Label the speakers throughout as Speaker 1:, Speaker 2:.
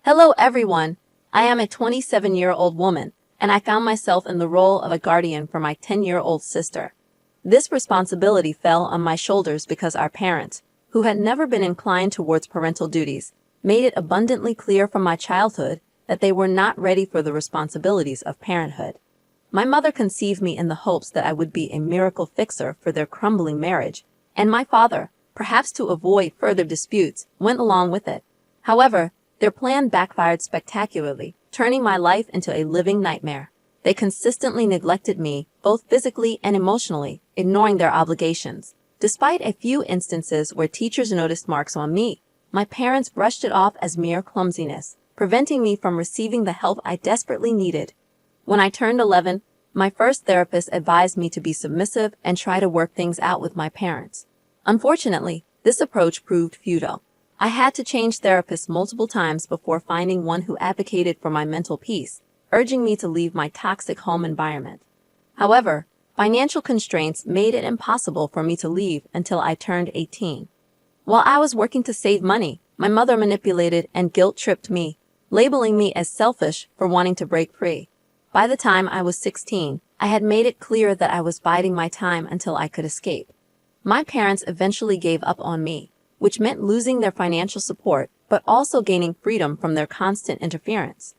Speaker 1: Hello everyone, I am a 27-year-old woman, and I found myself in the role of a guardian for my 10-year-old sister. This responsibility fell on my shoulders because our parents, who had never been inclined towards parental duties, made it abundantly clear from my childhood that they were not ready for the responsibilities of parenthood. My mother conceived me in the hopes that I would be a miracle fixer for their crumbling marriage, and my father, perhaps to avoid further disputes, went along with it. However, their plan backfired spectacularly, turning my life into a living nightmare. They consistently neglected me, both physically and emotionally, ignoring their obligations. Despite a few instances where teachers noticed marks on me, my parents brushed it off as mere clumsiness, preventing me from receiving the help I desperately needed. When I turned 11, my first therapist advised me to be submissive and try to work things out with my parents. Unfortunately, this approach proved futile. I had to change therapists multiple times before finding one who advocated for my mental peace, urging me to leave my toxic home environment. However, financial constraints made it impossible for me to leave until I turned 18. While I was working to save money, my mother manipulated and guilt-tripped me, labeling me as selfish for wanting to break free. By the time I was 16, I had made it clear that I was biding my time until I could escape. My parents eventually gave up on me, which meant losing their financial support, but also gaining freedom from their constant interference.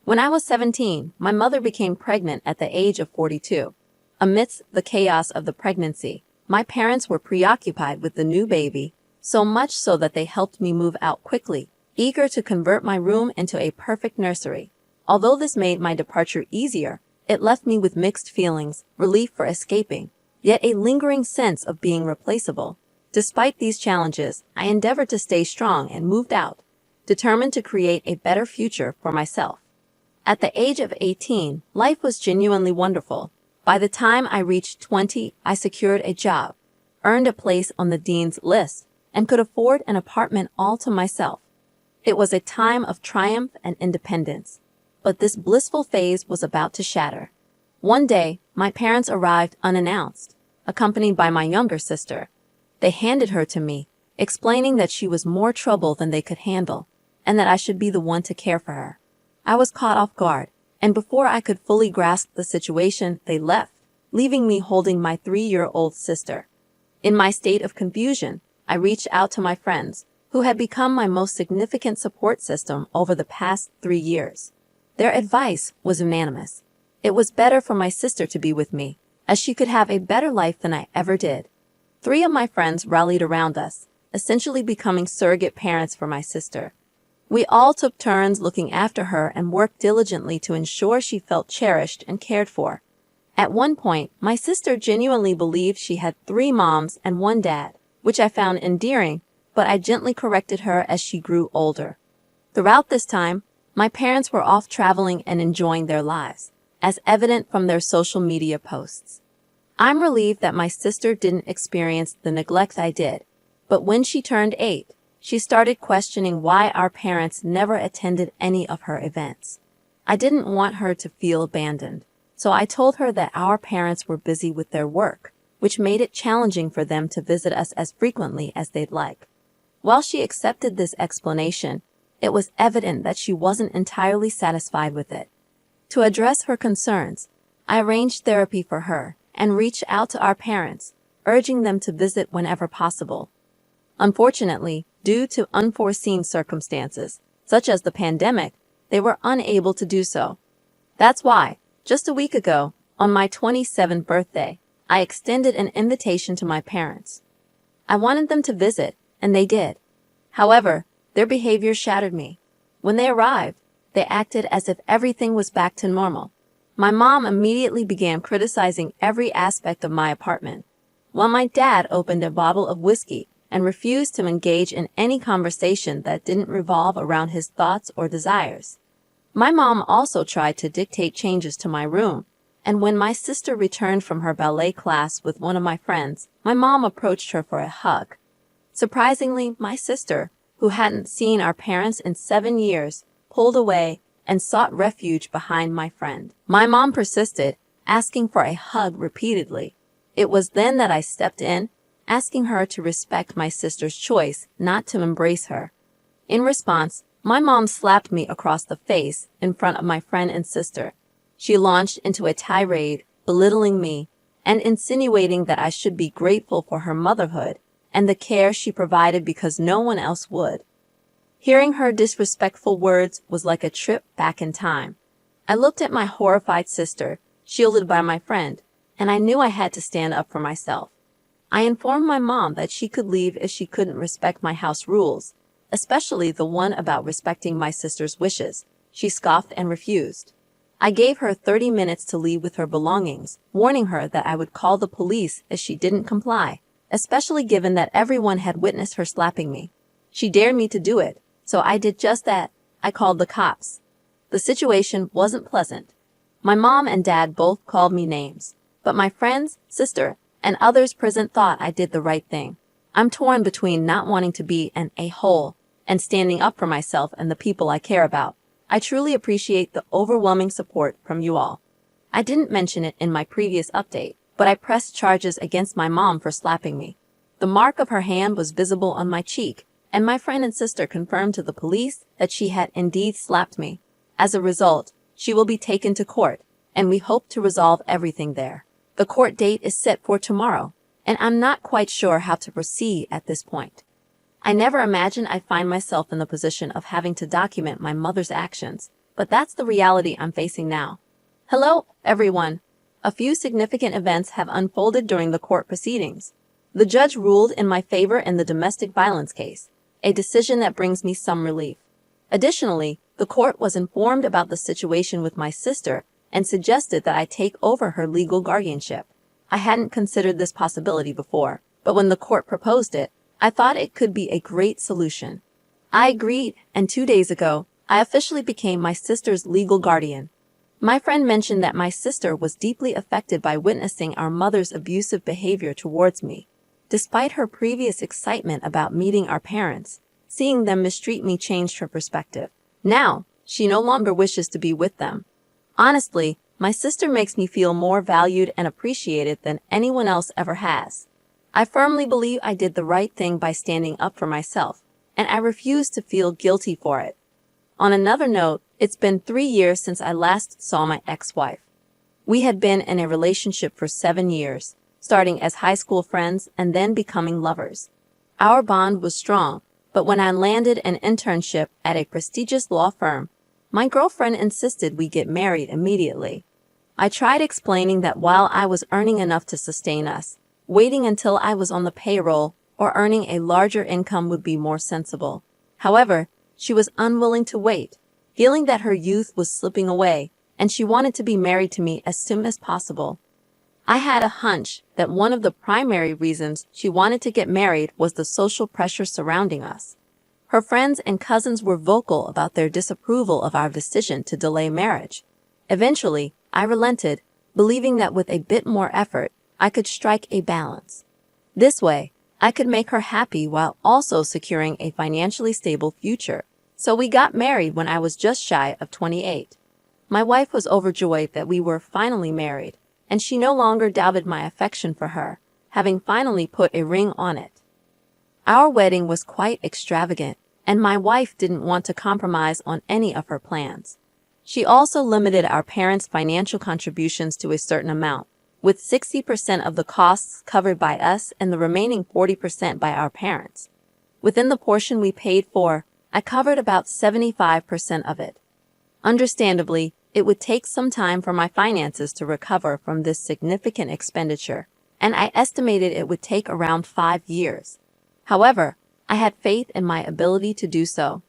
Speaker 1: When I was 17, my mother became pregnant at the age of 42. Amidst the chaos of the pregnancy, my parents were preoccupied with the new baby, so much so that they helped me move out quickly, eager to convert my room into a perfect nursery. Although this made my departure easier, it left me with mixed feelings, relief for escaping, yet a lingering sense of being replaceable. Despite these challenges, I endeavored to stay strong and moved out, determined to create a better future for myself. At the age of 18, life was genuinely wonderful. By the time I reached 20, I secured a job, earned a place on the dean's list, and could afford an apartment all to myself. It was a time of triumph and independence. But this blissful phase was about to shatter. One day, my parents arrived unannounced, accompanied by my younger sister. They handed her to me, explaining that she was more trouble than they could handle, and that I should be the one to care for her. I was caught off guard, and before I could fully grasp the situation, they left, leaving me holding my 3-year-old sister. In my state of confusion, I reached out to my friends, who had become my most significant support system over the past 3 years. Their advice was unanimous. It was better for my sister to be with me, as she could have a better life than I ever did. 3 of my friends rallied around us, essentially becoming surrogate parents for my sister. We all took turns looking after her and worked diligently to ensure she felt cherished and cared for. At one point, my sister genuinely believed she had 3 moms and 1 dad, which I found endearing, but I gently corrected her as she grew older. Throughout this time, my parents were off traveling and enjoying their lives, as evident from their social media posts. I'm relieved that my sister didn't experience the neglect I did, but when she turned 8, she started questioning why our parents never attended any of her events. I didn't want her to feel abandoned, so I told her that our parents were busy with their work, which made it challenging for them to visit us as frequently as they'd like. While she accepted this explanation, it was evident that she wasn't entirely satisfied with it. To address her concerns, I arranged therapy for her and reached out to our parents, urging them to visit whenever possible. Unfortunately, due to unforeseen circumstances, such as the pandemic, they were unable to do so. That's why, just a week ago, on my 27th birthday, I extended an invitation to my parents. I wanted them to visit, and they did. However, their behavior shattered me. When they arrived, they acted as if everything was back to normal. My mom immediately began criticizing every aspect of my apartment, while my dad opened a bottle of whiskey and refused to engage in any conversation that didn't revolve around his thoughts or desires. My mom also tried to dictate changes to my room, and when my sister returned from her ballet class with one of my friends, my mom approached her for a hug. Surprisingly, my sister, who hadn't seen our parents in 7 years, pulled away and sought refuge behind my friend. My mom persisted, asking for a hug repeatedly. It was then that I stepped in, asking her to respect my sister's choice not to embrace her. In response, My mom slapped me across the face in front of my friend and sister. She launched into a tirade, belittling me and insinuating that I should be grateful for her motherhood and the care she provided because no one else would. Hearing her disrespectful words was like a trip back in time. I looked at my horrified sister, shielded by my friend, and I knew I had to stand up for myself. I informed my mom that she could leave if she couldn't respect my house rules, especially the one about respecting my sister's wishes. She scoffed and refused. I gave her 30 minutes to leave with her belongings, warning her that I would call the police if she didn't comply, especially given that everyone had witnessed her slapping me. She dared me to do it, so I did just that. I called the cops. The situation wasn't pleasant. My mom and dad both called me names, but my friends, sister, and others present thought I did the right thing. I'm torn between not wanting to be an a-hole and standing up for myself and the people I care about. I truly appreciate the overwhelming support from you all. I didn't mention it in my previous update, but I pressed charges against my mom for slapping me. The mark of her hand was visible on my cheek, and my friend and sister confirmed to the police that she had indeed slapped me. As a result, she will be taken to court, and we hope to resolve everything there. The court date is set for tomorrow, and I'm not quite sure how to proceed at this point. I never imagined I'd find myself in the position of having to document my mother's actions, but that's the reality I'm facing now. Hello, everyone. A few significant events have unfolded during the court proceedings. The judge ruled in my favor in the domestic violence case, a decision that brings me some relief. Additionally, the court was informed about the situation with my sister and suggested that I take over her legal guardianship. I hadn't considered this possibility before, but when the court proposed it, I thought it could be a great solution. I agreed, and 2 days ago, I officially became my sister's legal guardian. My friend mentioned that my sister was deeply affected by witnessing our mother's abusive behavior towards me. Despite her previous excitement about meeting our parents, seeing them mistreat me changed her perspective. Now, she no longer wishes to be with them. Honestly, my sister makes me feel more valued and appreciated than anyone else ever has. I firmly believe I did the right thing by standing up for myself, and I refuse to feel guilty for it. On another note, it's been 3 years since I last saw my ex-wife. We had been in a relationship for 7 years, starting as high school friends and then becoming lovers. Our bond was strong, but when I landed an internship at a prestigious law firm, my girlfriend insisted we get married immediately. I tried explaining that while I was earning enough to sustain us, waiting until I was on the payroll or earning a larger income would be more sensible. However, she was unwilling to wait, feeling that her youth was slipping away, and she wanted to be married to me as soon as possible. I had a hunch that one of the primary reasons she wanted to get married was the social pressure surrounding us. Her friends and cousins were vocal about their disapproval of our decision to delay marriage. Eventually, I relented, believing that with a bit more effort, I could strike a balance. This way, I could make her happy while also securing a financially stable future. So we got married when I was just shy of 28. My wife was overjoyed that we were finally married, and she no longer doubted my affection for her, having finally put a ring on it. Our wedding was quite extravagant, and my wife didn't want to compromise on any of her plans. She also limited our parents' financial contributions to a certain amount, with 60% of the costs covered by us and the remaining 40% by our parents. Within the portion we paid for, I covered about 75% of it. Understandably, it would take some time for my finances to recover from this significant expenditure, and I estimated it would take around 5 years. However, I had faith in my ability to do so.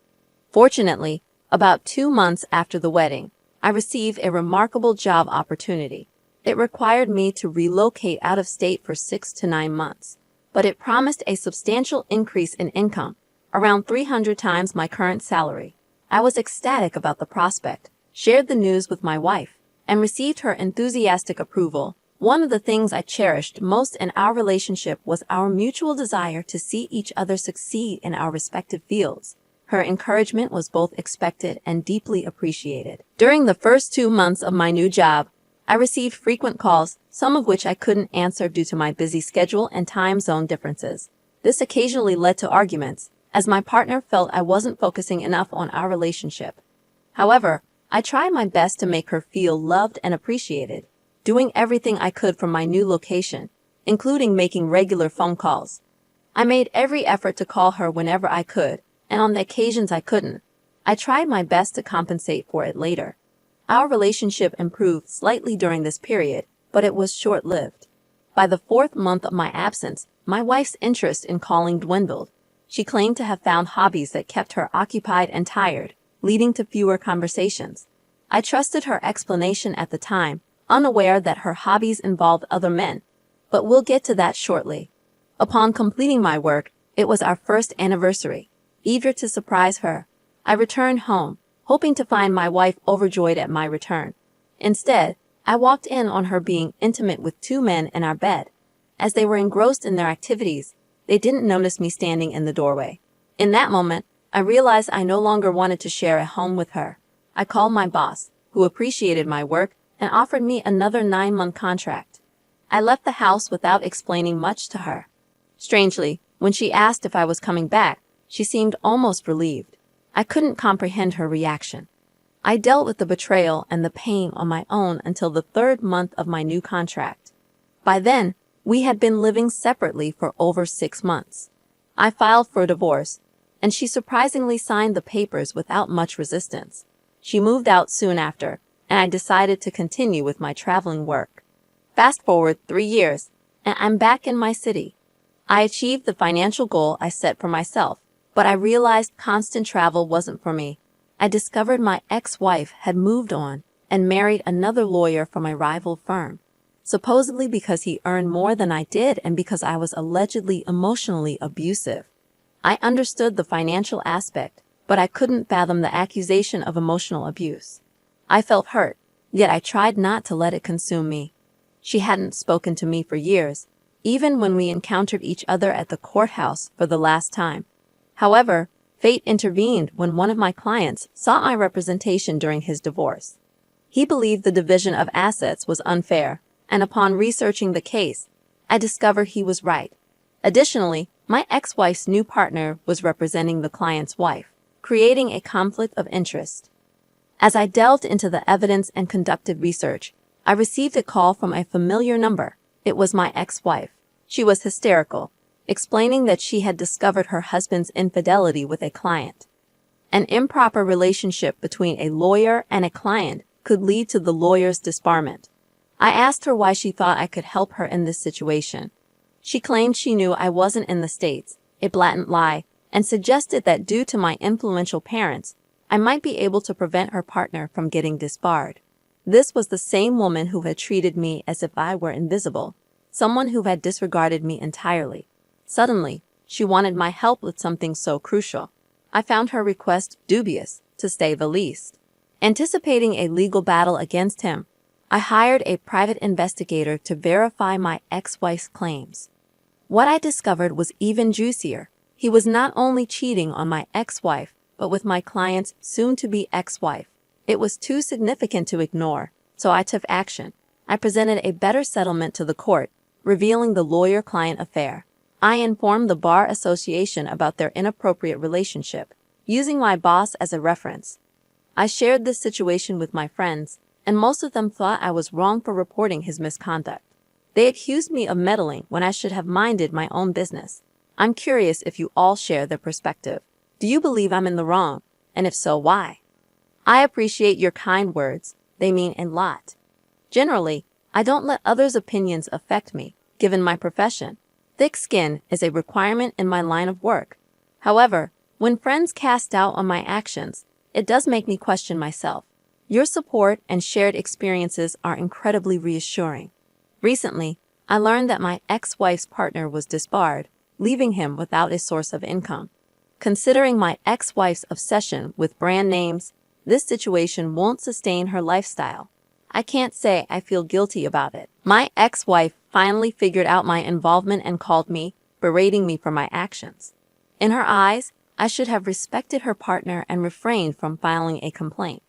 Speaker 1: Fortunately, about 2 months after the wedding, I received a remarkable job opportunity. It required me to relocate out of state for 6 to 9 months, but it promised a substantial increase in income, around 300 times my current salary. I was ecstatic about the prospect, shared the news with my wife, and received her enthusiastic approval. One of the things I cherished most in our relationship was our mutual desire to see each other succeed in our respective fields. Her encouragement was both expected and deeply appreciated. During the first 2 months of my new job, I received frequent calls, some of which I couldn't answer due to my busy schedule and time zone differences. This occasionally led to arguments, as my partner felt I wasn't focusing enough on our relationship. However, I tried my best to make her feel loved and appreciated, doing everything I could from my new location, including making regular phone calls. I made every effort to call her whenever I could, and on the occasions I couldn't, I tried my best to compensate for it later. Our relationship improved slightly during this period, but it was short-lived. By the 4th month of my absence, my wife's interest in calling dwindled. She claimed to have found hobbies that kept her occupied and tired, leading to fewer conversations. I trusted her explanation at the time, unaware that her hobbies involved other men. But we'll get to that shortly. Upon completing my work, it was our first anniversary. Eager to surprise her, I returned home, hoping to find my wife overjoyed at my return. Instead, I walked in on her being intimate with 2 men in our bed. As they were engrossed in their activities, they didn't notice me standing in the doorway. In that moment, I realized I no longer wanted to share a home with her. I called my boss, who appreciated my work and offered me another 9-month contract. I left the house without explaining much to her. Strangely, when she asked if I was coming back, she seemed almost relieved. I couldn't comprehend her reaction. I dealt with the betrayal and the pain on my own until the 3rd month of my new contract. By then, we had been living separately for over 6 months. I filed for a divorce, and she surprisingly signed the papers without much resistance. She moved out soon after, and I decided to continue with my traveling work. Fast forward 3 years, and I'm back in my city. I achieved the financial goal I set for myself, but I realized constant travel wasn't for me. I discovered my ex-wife had moved on and married another lawyer from a rival firm, supposedly because he earned more than I did and because I was allegedly emotionally abusive. I understood the financial aspect, but I couldn't fathom the accusation of emotional abuse. I felt hurt, yet I tried not to let it consume me. She hadn't spoken to me for years, even when we encountered each other at the courthouse for the last time. However, fate intervened when one of my clients sought my representation during his divorce. He believed the division of assets was unfair, and upon researching the case, I discovered he was right. Additionally, my ex-wife's new partner was representing the client's wife, creating a conflict of interest. As I delved into the evidence and conducted research, I received a call from a familiar number. It was my ex-wife. She was hysterical, explaining that she had discovered her husband's infidelity with a client. An improper relationship between a lawyer and a client could lead to the lawyer's disbarment. I asked her why she thought I could help her in this situation. She claimed she knew I wasn't in the States, a blatant lie, and suggested that due to my influential parents, I might be able to prevent her partner from getting disbarred. This was the same woman who had treated me as if I were invisible, someone who had disregarded me entirely. Suddenly, she wanted my help with something so crucial. I found her request dubious, to say the least. Anticipating a legal battle against him, I hired a private investigator to verify my ex-wife's claims. What I discovered was even juicier. He was not only cheating on my ex-wife, but with my client's soon-to-be ex-wife. It was too significant to ignore, so I took action. I presented a better settlement to the court, revealing the lawyer-client affair. I informed the Bar Association about their inappropriate relationship, using my boss as a reference. I shared this situation with my friends, and most of them thought I was wrong for reporting his misconduct. They accused me of meddling when I should have minded my own business. I'm curious if you all share their perspective. Do you believe I'm in the wrong? And if so, why? I appreciate your kind words. They mean a lot. Generally, I don't let others' opinions affect me, given my profession. Thick skin is a requirement in my line of work. However, when friends cast doubt on my actions, it does make me question myself. Your support and shared experiences are incredibly reassuring. Recently, I learned that my ex-wife's partner was disbarred, leaving him without a source of income. Considering my ex-wife's obsession with brand names, this situation won't sustain her lifestyle. I can't say I feel guilty about it. My ex-wife finally figured out my involvement and called me, berating me for my actions. In her eyes, I should have respected her partner and refrained from filing a complaint.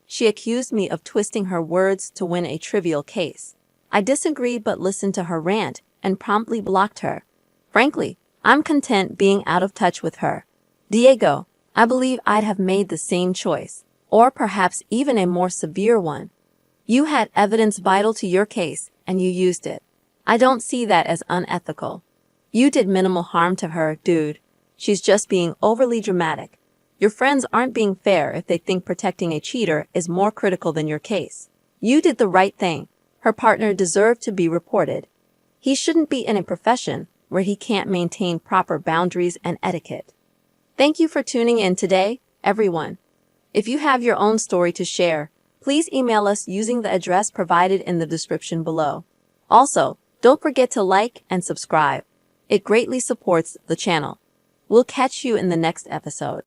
Speaker 1: She accused me of twisting her words to win a trivial case. I disagreed but listened to her rant and promptly blocked her. Frankly, I'm content being out of touch with her. Diego, I believe I'd have made the same choice, or perhaps even a more severe one. You had evidence vital to your case, and you used it. I don't see that as unethical. You did minimal harm to her, dude. She's just being overly dramatic. Your friends aren't being fair if they think protecting a cheater is more critical than your case. You did the right thing. Her partner deserved to be reported. He shouldn't be in a profession where he can't maintain proper boundaries and etiquette. Thank you for tuning in today, everyone. If you have your own story to share, please email us using the address provided in the description below. Also, don't forget to like and subscribe. It greatly supports the channel. We'll catch you in the next episode.